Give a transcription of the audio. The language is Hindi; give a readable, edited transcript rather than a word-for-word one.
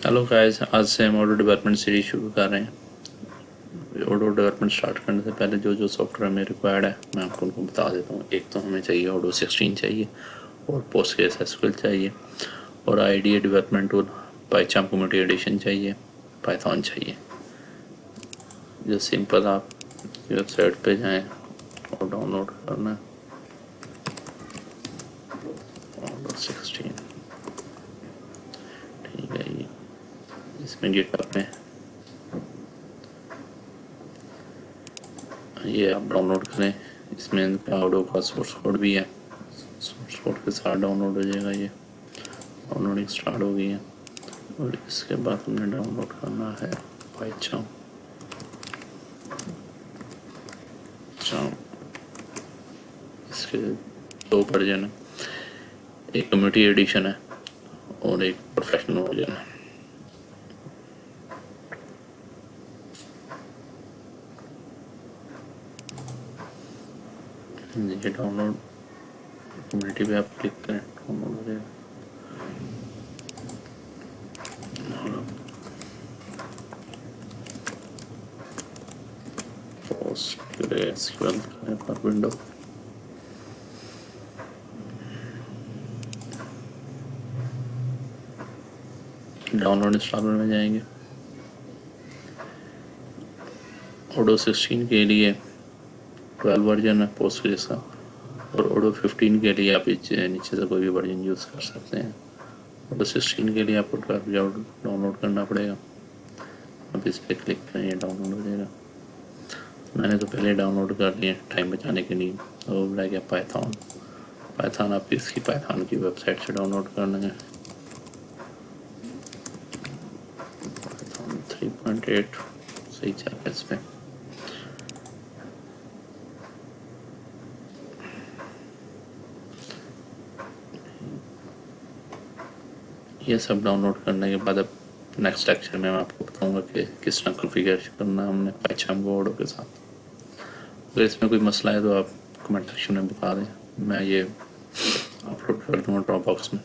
हेलो गाइस, आज से हम ओडो डेवलपमेंट सीरीज शुरू कर रहे हैं। ओडो डेवलपमेंट स्टार्ट करने से पहले जो जो सॉफ्टवेयर हमें रिक्वायर्ड है मैं आपको उनको बता देता हूँ। एक तो हमें चाहिए ओडो 16 चाहिए और पोस्टग्रेसक्यूएल चाहिए और IDE development tool PyCharm community edition चाहिए, पाइथन चाहिए। जो सिंपल आप वेबसाइट पे जाएं और डाउनलोड करना है ओडो 16। ठीक है, ये इसमें गिटहब में ये आप डाउनलोड करें। इसमें इनका ओडो का सोर्स कोड भी है, सोर्स कोड के साथ डाउनलोड हो जाएगा। ये डाउनलोडिंग स्टार्ट हो गई है और इसके बाद हमने डाउनलोड करना है पाइचार्म। इसके दो वर्जन है, एक कम्युनिटी एडिशन है और एक प्रोफेशनल वर्जन है। ये डाउनलोड कम्युनिटी पे आप क्लिक करें, डाउनलोड हो जाएगा। पोस्टग्रेसक्यूएल पर विंडो डाउनलोड इंस्टॉलर में जाएंगे। ओडो 16 के लिए 12 वर्जन है पोस्टग्रेस का और ओडो 15 के लिए आप नीचे से कोई भी वर्जन यूज़ कर सकते हैं। ओडो 16 के लिए आपको 12 डाउनलोड करना पड़ेगा। अब इस पर क्लिक करें, ये डाउनलोड हो जाएगा। मैंने तो पहले डाउनलोड कर लिए टाइम बचाने के लिए। और रह गया पाइथन आप इसकी पाइथन की वेबसाइट से डाउनलोड कर लेंगे। पाइथन 3.8 सही चल रहा है इस पर। ये सब डाउनलोड करने के बाद अब नेक्स्ट लेक्चर में मैं आपको बताऊंगा कि किस तरह कॉन्फ़िगर करना हमने पाइचार्म को ओडो के साथ। अगर इसमें कोई मसला है तो आप कमेंट सेक्शन में बता दें, मैं ये अपलोड कर दूँगा ड्रॉप बॉक्स में।